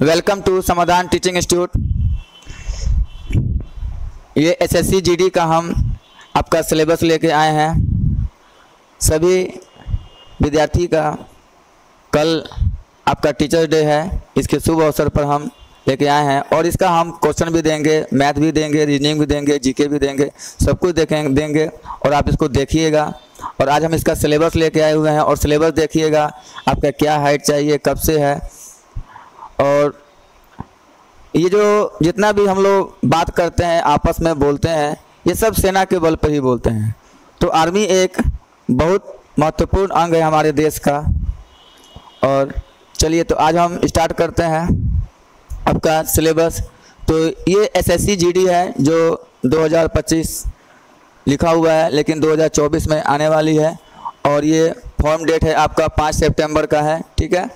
Welcome to समाधान teaching institute. ये SSC GD का हम आपका सिलेबस लेके आए हैं। सभी विद्यार्थी का कल आपका टीचर्स डे है, इसके शुभ अवसर पर हम लेके आए हैं और इसका हम क्वेश्चन भी देंगे, मैथ भी देंगे, रीजनिंग भी देंगे, जीके भी देंगे, सब कुछ देंगे और आप इसको देखिएगा। और आज हम इसका सिलेबस लेके आए हुए हैं और सिलेबस देखिएगा आपका क्या हाइट चाहिए, कब से है। और ये जो जितना भी हम लोग बात करते हैं, आपस में बोलते हैं, ये सब सेना के बल पर ही बोलते हैं। तो आर्मी एक बहुत महत्वपूर्ण अंग है हमारे देश का। और चलिए तो आज हम स्टार्ट करते हैं आपका सिलेबस। तो ये एसएससी जीडी है जो 2025 लिखा हुआ है, लेकिन 2024 में आने वाली है। और ये फॉर्म डेट है आपका 5 सितंबर का है, ठीक है।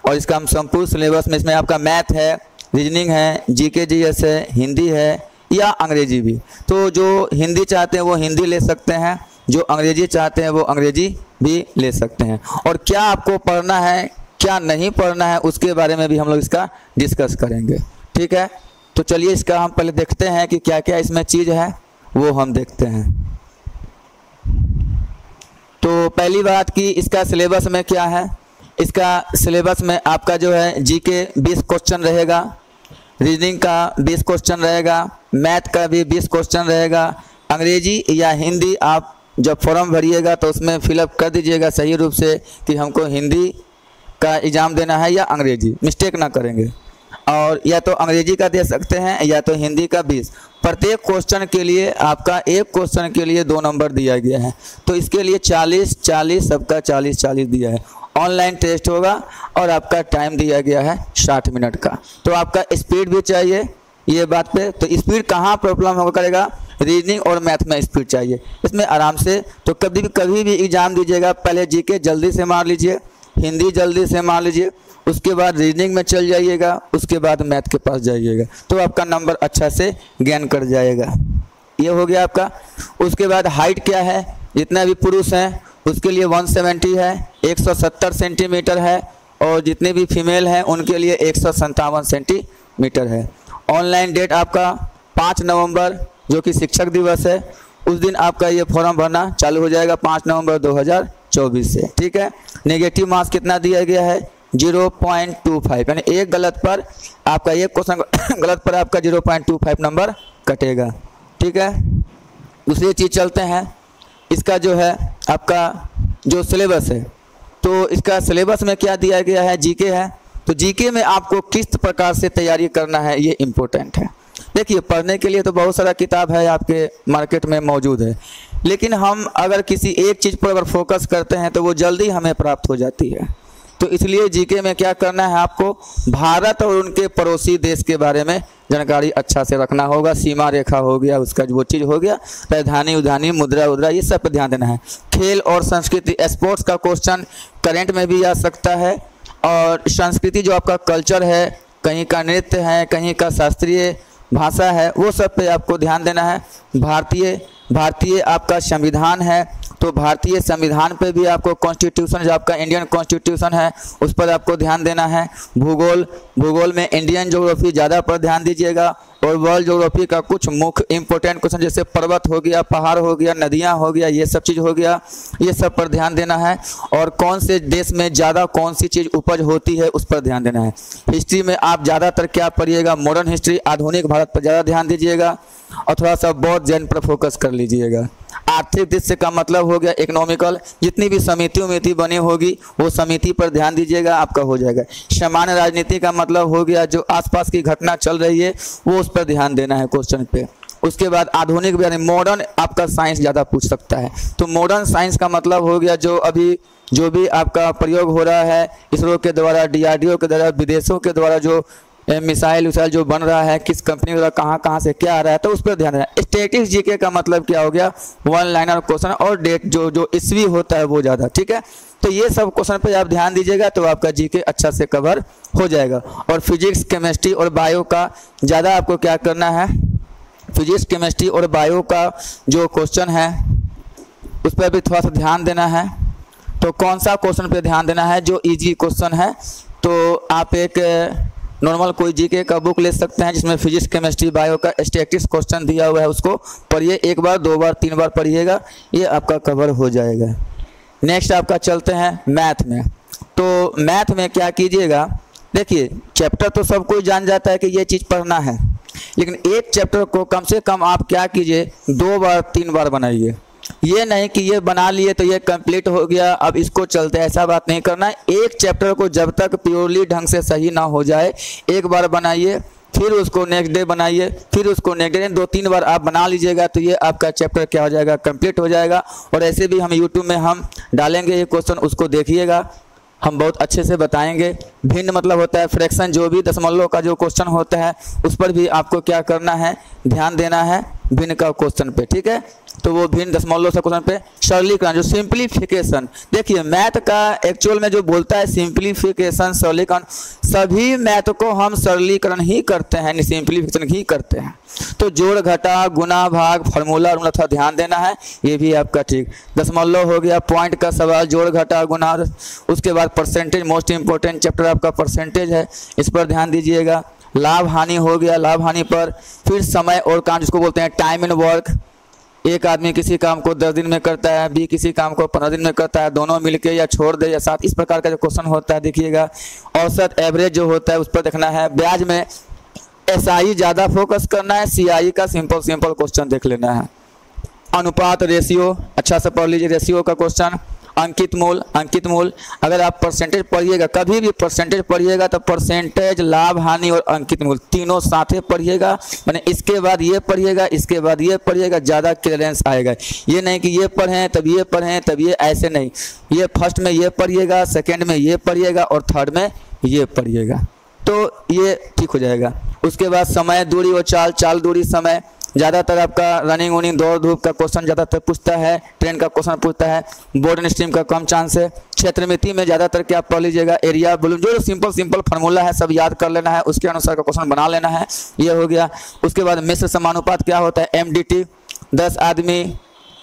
और इसका हम संपूर्ण सिलेबस में इसमें आपका मैथ है, रीजनिंग है, जीके जीएस है, हिंदी है या अंग्रेजी भी। तो जो हिंदी चाहते हैं वो हिंदी ले सकते हैं, जो अंग्रेजी चाहते हैं वो अंग्रेजी भी ले सकते हैं। और क्या आपको पढ़ना है, क्या नहीं पढ़ना है, उसके बारे में भी हम लोग इसका डिस्कस करेंगे, ठीक है। तो चलिए इसका हम पहले देखते हैं कि क्या क्या इसमें चीज़ है, वो हम देखते हैं। तो पहली बात कि इसका सिलेबस में क्या है। इसका सिलेबस में आपका जो है जीके 20 क्वेश्चन रहेगा, रीजनिंग का 20 क्वेश्चन रहेगा, मैथ का भी 20 क्वेश्चन रहेगा। अंग्रेजी या हिंदी आप जब फॉर्म भरिएगा तो उसमें फिलअप कर दीजिएगा सही रूप से कि हमको हिंदी का एग्ज़ाम देना है या अंग्रेजी, मिस्टेक ना करेंगे। और या तो अंग्रेजी का दे सकते हैं या तो हिंदी का 20। प्रत्येक क्वेश्चन के लिए आपका एक क्वेश्चन के लिए 2 नंबर दिया गया है। तो इसके लिए 40-40 सबका 40-40 दिया है। ऑनलाइन टेस्ट होगा और आपका टाइम दिया गया है 60 मिनट का। तो आपका स्पीड भी चाहिए ये बात पे। तो स्पीड कहाँ प्रॉब्लम होगा करेगा, रीजनिंग और मैथ में स्पीड चाहिए, इसमें आराम से। तो कभी भी एग्ज़ाम दीजिएगा, पहले जीके जल्दी से मार लीजिए, हिंदी जल्दी से मार लीजिए, उसके बाद रीजनिंग में चल जाइएगा, उसके बाद मैथ के पास जाइएगा, तो आपका नंबर अच्छा से गेन कर जाएगा। ये हो गया आपका। उसके बाद हाइट क्या है, जितने भी पुरुष हैं उसके लिए 170 है, 170 सेंटीमीटर है। और जितने भी फीमेल हैं उनके लिए 157 सेंटीमीटर है। ऑनलाइन डेट आपका 5 नवंबर जो कि शिक्षक दिवस है, उस दिन आपका ये फॉर्म भरना चालू हो जाएगा 5 नवंबर 2024 से, ठीक है। नेगेटिव मार्क्स कितना दिया गया है, 0.25, यानी एक गलत पर आपका एक क्वेश्चन गलत पर आपका 0.25 नंबर कटेगा, ठीक है। दूसरी चीज़ चलते हैं, इसका जो है आपका जो सिलेबस है, तो इसका सिलेबस में क्या दिया गया है, जीके है। तो जीके में आपको किस प्रकार से तैयारी करना है ये इम्पोर्टेंट है। देखिए पढ़ने के लिए तो बहुत सारा किताब है आपके मार्केट में मौजूद है, लेकिन हम अगर किसी एक चीज़ पर अगर फोकस करते हैं तो वो जल्दी हमें प्राप्त हो जाती है। तो इसलिए जीके में क्या करना है, आपको भारत और उनके पड़ोसी देश के बारे में जानकारी अच्छा से रखना होगा। सीमा रेखा हो गया, उसका वो चीज़ हो गया, राजधानी उधानी, मुद्रा उद्रा, ये सब पर ध्यान देना है। खेल और संस्कृति, स्पोर्ट्स का क्वेश्चन करेंट में भी आ सकता है। और संस्कृति जो आपका कल्चर है, कहीं का नृत्य है, कहीं का शास्त्रीय भाषा है, वो सब पे आपको ध्यान देना है। भारतीय आपका संविधान है, तो भारतीय संविधान पे भी आपको कॉन्स्टिट्यूशन जो आपका इंडियन कॉन्स्टिट्यूशन है उस पर आपको ध्यान देना है। भूगोल में इंडियन ज्योग्राफी ज़्यादा पर ध्यान दीजिएगा। और वर्ल्ड ज्योग्राफी का कुछ मुख्य इंपॉर्टेंट क्वेश्चन जैसे पर्वत हो गया, पहाड़ हो गया, नदियाँ हो गया, ये सब चीज़ हो गया, ये सब पर ध्यान देना है। और कौन से देश में ज़्यादा कौन सी चीज़ उपज होती है उस पर ध्यान देना है। हिस्ट्री में आप ज़्यादातर क्या पढ़िएगा, मॉडर्न हिस्ट्री, आधुनिक भारत पर ज़्यादा ध्यान दीजिएगा और थोड़ा सा बौद्ध जैन पर फोकस कर लीजिएगा। आर्थिक दृष्टि का मतलब हो गया इकोनॉमिकल, जितनी भी समिति बनी होगी वो समिति पर ध्यान दीजिएगा, आपका हो जाएगा। सामान्य राजनीति का मतलब हो गया जो आसपास की घटना चल रही है वो उस पर ध्यान देना है क्वेश्चन पे। उसके बाद आधुनिक यानी मॉडर्न आपका साइंस ज़्यादा पूछ सकता है। तो मॉडर्न साइंस का मतलब हो गया जो भी आपका प्रयोग हो रहा है इसरो के द्वारा, DRDO के द्वारा, विदेशों के द्वारा जो मिसाइल जो बन रहा है, किस कंपनी द्वारा कहाँ से क्या आ रहा है, तो उस पर ध्यान देना। स्टैटिक्स जीके का मतलब क्या हो गया, 1 लाइनर क्वेश्चन और डेट जो ईस्वी होता है वो ज़्यादा, ठीक है। तो ये सब क्वेश्चन पे आप ध्यान दीजिएगा तो आपका जीके अच्छा से कवर हो जाएगा। और फिजिक्स, केमिस्ट्री और बायो का ज़्यादा आपको क्या करना है, फिजिक्स, केमिस्ट्री और बायो का जो क्वेश्चन है उस पर भी थोड़ा सा ध्यान देना है। तो कौन सा क्वेश्चन पे ध्यान देना है, जो इजी क्वेश्चन है। तो आप एक नॉर्मल कोई जीके का बुक ले सकते हैं जिसमें फिजिक्स, केमिस्ट्री, बायो का स्टैटिस्टिक्स क्वेश्चन दिया हुआ है, उसको पढ़िए, एक बार, 2 बार, 3 बार पढ़िएगा, ये आपका कवर हो जाएगा। नेक्स्ट आपका चलते हैं मैथ में। तो मैथ में क्या कीजिएगा, देखिए चैप्टर तो सब कोई जान जाता है कि ये चीज़ पढ़ना है, लेकिन एक चैप्टर को कम से कम आप क्या कीजिए, 2 बार 3 बार बनाइए। ये नहीं कि ये बना लिए तो ये कंप्लीट हो गया अब इसको चलते, ऐसा बात नहीं करना है। एक चैप्टर को जब तक प्योरली ढंग से सही ना हो जाए, एक बार बनाइए, फिर उसको नेक्स्ट डे बनाइए, फिर उसको नेक्स्ट डे, 2-3 बार आप बना लीजिएगा तो ये आपका चैप्टर क्या हो जाएगा, कंप्लीट हो जाएगा। और ऐसे भी हम यूट्यूब में हम डालेंगे ये क्वेश्चन, उसको देखिएगा, हम बहुत अच्छे से बताएंगे। भिन्न मतलब होता है फ्रैक्शन, जो भी दशमलव का जो क्वेश्चन होता है उस पर भी आपको क्या करना है, ध्यान देना है भिन्न का क्वेश्चन पे, ठीक है। तो वो भिन्न दशमलव से क्वेश्चन पे सरलीकरण, जो सिंप्लीफिकेशन, देखिए मैथ का एक्चुअल में जो बोलता है सिंप्लीफिकेशन, सरलीकरण, सभी मैथ को हम सरलीकरण ही करते हैं, सिंप्लीफिकेशन ही करते हैं। तो जोड़ घटा, गुना, भाग, फार्मूला थोड़ा ध्यान देना है, ये भी आपका ठीक। दशमलव हो गया, पॉइंट का सवाल, जोड़ घटा, गुना, उसके बाद परसेंटेज, मोस्ट इंपॉर्टेंट चैप्टर आपका परसेंटेज है, इस पर ध्यान दीजिएगा। लाभ हानि हो गया, लाभ हानि पर, फिर समय और काम जिसको बोलते हैं टाइम एंड वर्क, एक आदमी किसी काम को 10 दिन में करता है, बी किसी काम को 15 दिन में करता है, दोनों मिलके या छोड़ दे या साथ, इस प्रकार का जो क्वेश्चन होता है देखिएगा। औसत, एवरेज जो होता है उस पर देखना है। ब्याज में एसआई ज़्यादा फोकस करना है, सीआई का सिंपल क्वेश्चन देख लेना है। अनुपात, रेशियो अच्छा से पढ़ लीजिए, रेशियो का क्वेश्चन। अंकित मूल, अगर आप परसेंटेज पढ़िएगा, कभी भी परसेंटेज पढ़िएगा तो परसेंटेज, लाभ हानि और अंकित मूल तीनों साथे पढ़िएगा, मैंने इसके बाद ये पढ़िएगा, इसके बाद ये पढ़िएगा, ज़्यादा क्लियरेंस आएगा। ये नहीं कि ये पढ़ें तब ये पढ़ें तब ये, ऐसे नहीं, ये फर्स्ट में ये पढ़िएगा, सेकेंड में ये पढ़िएगा और थर्ड में ये पढ़िएगा, तो ये ठीक हो जाएगा। उसके बाद समय, दूरी और चाल, दूरी, समय, ज़्यादातर आपका रनिंग वनिंग, दौड़ धूप का क्वेश्चन ज़्यादातर पूछता है, ट्रेन का क्वेश्चन पूछता है, बोर्ड एंड स्ट्रीम का कम चांस है। क्षेत्रमिति में ज़्यादातर क्या पढ़ लीजिएगा, एरिया, वॉल्यूम, जो सिंपल फार्मूला है सब याद कर लेना है, उसके अनुसार का क्वेश्चन बना लेना है, ये हो गया। उसके बाद मिश्र समानुपात क्या होता है, MDT, 10 आदमी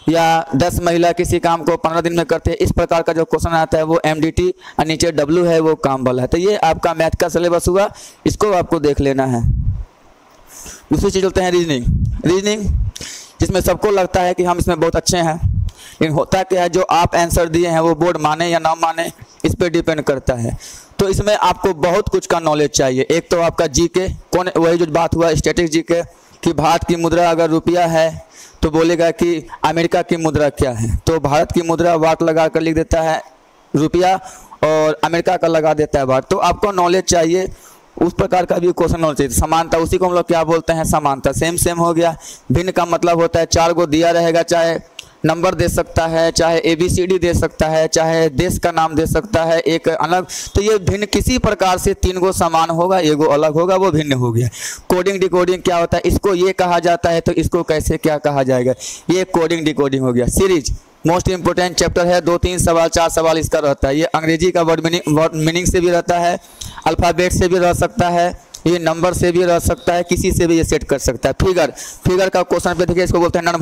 या 10 महिला किसी काम को 15 दिन में करते हैं, इस प्रकार का जो क्वेश्चन आता है वो MDT, और नीचे W है वो काम वाला है। तो ये आपका मैथ का सिलेबस हुआ, इसको आपको देख लेना है। दूसरी चीज़ होते हैं रीजनिंग, जिसमें सबको लगता है कि हम इसमें बहुत अच्छे हैं, लेकिन होता क्या है, जो आप आंसर दिए हैं वो बोर्ड माने या ना माने, इस पर डिपेंड करता है। तो इसमें आपको बहुत कुछ का नॉलेज चाहिए। एक तो आपका जीके, कौन, वही जो बात हुआ स्टैटिक जीके कि भारत की मुद्रा अगर रुपया है तो बोलेगा कि अमेरिका की मुद्रा क्या है, तो भारत की मुद्रा वाट लगा कर लिख देता है रुपया और अमेरिका का लगा देता है वाट। तो आपको नॉलेज चाहिए, उस प्रकार का भी क्वेश्चन होना चाहिए। समानता, उसी को हम लोग क्या बोलते हैं, समानता, सेम हो गया। भिन्न का मतलब होता है 4 को दिया रहेगा, चाहे नंबर दे सकता है, चाहे ABCD दे सकता है, चाहे देश का नाम दे सकता है एक अलग, तो ये भिन्न किसी प्रकार से 3 गो समान होगा, एगो अलग होगा, वो भिन्न हो गया। कोडिंग डिकोडिंग क्या होता है, इसको ये कहा जाता है तो इसको कैसे क्या कहा जाएगा, ये कोडिंग डिकोडिंग हो गया। सीरीज मोस्ट इंपोर्टेंट चैप्टर है, 2-3 सवाल 4 सवाल इसका रहता है। ये अंग्रेजी का वर्ड मीनिंग से भी रहता है, अल्फ़ाबेट से भी रह सकता है, ये नंबर से भी रह सकता है, किसी से भी ये सेट कर सकता है। फिगर का क्वेश्चन पे देखिए, इसको बोलते हैं नॉन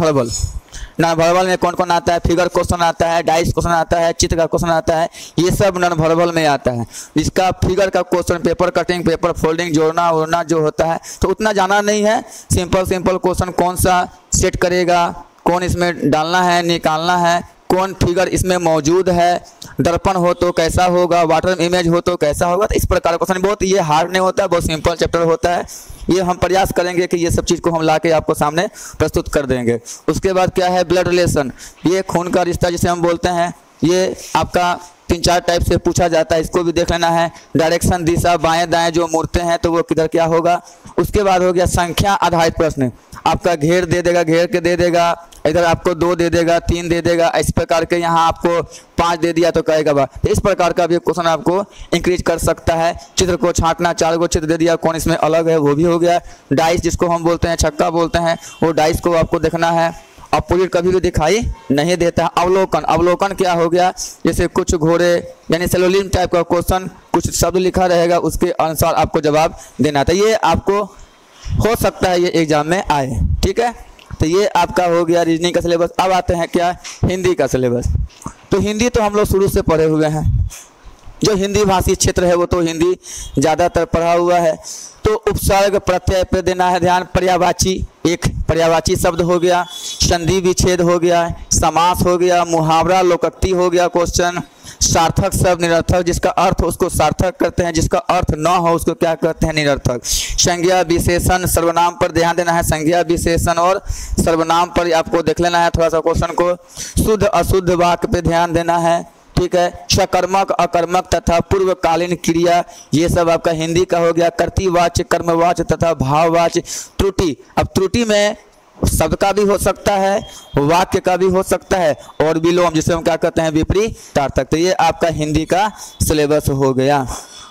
वर्बल में कौन कौन आता है, फिगर क्वेश्चन आता है, डाइस क्वेश्चन आता है, चित्र का क्वेश्चन आता है, ये सब नॉन वर्बल में आता है। जिसका फिगर का question, paper cutting, paper folding, जोड़ना ओड़ना जो होता है तो उतना जाना नहीं है। सिंपल क्वेश्चन कौन सा सेट करेगा, कौन इसमें डालना है निकालना है, कौन फिगर इसमें मौजूद है, दर्पण हो तो कैसा होगा, वाटर इमेज हो तो कैसा होगा, तो इस प्रकार का क्वेश्चन बहुत ये हार्ड नहीं होता है, बहुत सिंपल चैप्टर होता है। ये हम प्रयास करेंगे कि ये सब चीज़ को हम ला के आपको सामने प्रस्तुत कर देंगे। उसके बाद क्या है, ब्लड रिलेशन, ये खून का रिश्ता जिसे हम बोलते हैं, ये आपका 3-4 टाइप से पूछा जाता है, इसको भी देख लेना है। डायरेक्शन, दिशा, बाएं दाएं जो मुड़ते हैं तो वो किधर क्या होगा। उसके बाद हो गया संख्या आधारित प्रश्न, आपका घेर दे देगा, घेर के दे देगा, इधर आपको 2 दे देगा, 3 दे देगा, इस प्रकार के, यहाँ आपको 5 दे दिया तो कहेगा बा, तो इस प्रकार का भी क्वेश्चन आपको इंक्रीज कर सकता है। चित्र को छांटना, 4 गो चित्र दे दिया, कौन इसमें अलग है, वो भी हो गया। डाइस जिसको हम बोलते हैं, छक्का बोलते हैं, वो डाइस को आपको देखना है। अपोजिट कभी भी दिखाई नहीं देता। अवलोकन क्या हो गया, जैसे कुछ घोड़े यानी सेलोलिन टाइप का क्वेश्चन, कुछ शब्द लिखा रहेगा उसके अनुसार आपको जवाब देना था। ये आपको हो सकता है ये एग्जाम में आए, ठीक है। तो ये आपका हो गया रीजनिंग का सिलेबस। अब आते हैं क्या, हिंदी का सिलेबस। तो हिंदी तो हम लोग शुरू से पढ़े हुए हैं, जो हिंदी भाषी क्षेत्र है वो तो हिंदी ज़्यादातर पढ़ा हुआ है। तो उपसर्ग प्रत्यय पे देना है ध्यान। पर्यायवाची, एक पर्यायवाची शब्द हो गया, संधि विच्छेद हो गया, समास हो गया, मुहावरा लोकोक्ति हो गया क्वेश्चन, सार्थक शब्द, निरर्थक जिसका अर्थ हो उसको सार्थक करते हैं, जिसका अर्थ न हो उसको क्या कहते हैं, निरर्थक। संज्ञा विशेषण सर्वनाम पर ध्यान देना है। संज्ञा विशेषण और सर्वनाम पर आपको देख लेना है थोड़ा सा क्वेश्चन को। शुद्ध अशुद्ध वाक्य पे ध्यान देना है, ठीक है। सकर्मक अकर्मक तथा पूर्वकालीन क्रिया, ये सब आपका हिंदी का हो गया। कर्तृवाच्य, कर्मवाच्य तथा भाववाच्य। त्रुटि, अब त्रुटि में शब्द का भी हो सकता है, वाक्य का भी हो सकता है, और विलोम जिसे हम क्या कहते हैं, विपरीतार्थक। तो ये आपका हिंदी का सिलेबस हो गया।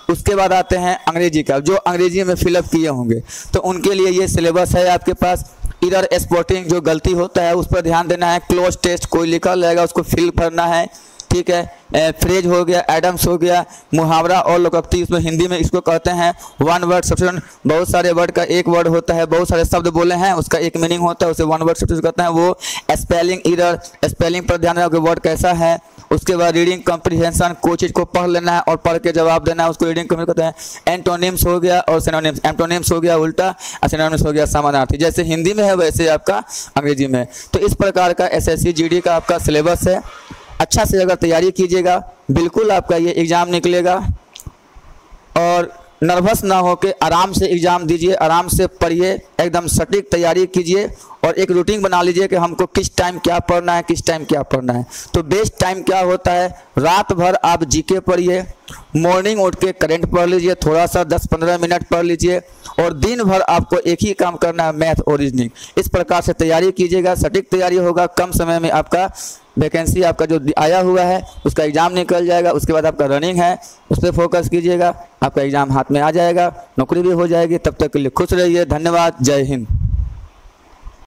उसके बाद आते हैं अंग्रेजी का। जो अंग्रेजी में फिलअप किए होंगे तो उनके लिए ये सिलेबस है आपके पास। इरर स्पॉटिंग, जो गलती होता है उस पर ध्यान देना है। क्लोज टेस्ट, कोई लिखा रहेगा उसको फिल करना है, ठीक है। फ्रेज हो गया, एडम्स हो गया, मुहावरा और लोकोक्ति, उसमें हिंदी में इसको कहते हैं वन वर्ड सब्स्टिट्यूशन। बहुत सारे वर्ड का एक वर्ड होता है, बहुत सारे शब्द बोले हैं उसका एक मीनिंग होता है, उसे वन वर्ड सब्स्टिट्यूशन कहते हैं। वो स्पेलिंग इरर, स्पेलिंग पर ध्यान रखो वर्ड कैसा है। उसके बाद रीडिंग कॉम्प्रिहेंशन, कोई चीज़ को पढ़ लेना है और पढ़ के जवाब देना है, उसको रीडिंग कॉम्प्रिहेंशन कहते हैं। एंटोनिम्स हो गया और सिनोनिम्स। एंटोनिम्स हो गया उल्टा और सिनोनिम्स हो गया समानार्थी। जैसे हिंदी में है वैसे आपका अंग्रेजी में। तो इस प्रकार का एसएससी जीडी का आपका सिलेबस है। अच्छा से अगर तैयारी कीजिएगा बिल्कुल आपका ये एग्ज़ाम निकलेगा। और नर्वस ना होके आराम से एग्ज़ाम दीजिए, आराम से पढ़िए, एकदम सटीक तैयारी कीजिए और एक रूटीन बना लीजिए कि हमको किस टाइम क्या पढ़ना है, किस टाइम क्या पढ़ना है। तो बेस्ट टाइम क्या होता है, रात भर आप जीके पढ़िए, मॉर्निंग उठ के करंट पढ़ लीजिए, थोड़ा सा 10-15 मिनट पढ़ लीजिए, और दिन भर आपको एक ही काम करना है, मैथ और रीजनिंग। इस प्रकार से तैयारी कीजिएगा, सटीक तैयारी होगा, कम समय में आपका वैकेंसी आपका जो आया हुआ है उसका एग्ज़ाम निकल जाएगा। उसके बाद आपका रनिंग है उस पर फोकस कीजिएगा, आपका एग्ज़ाम हाथ में आ जाएगा, नौकरी भी हो जाएगी। तब तक के लिए खुश रहिए। धन्यवाद। जय हिंद।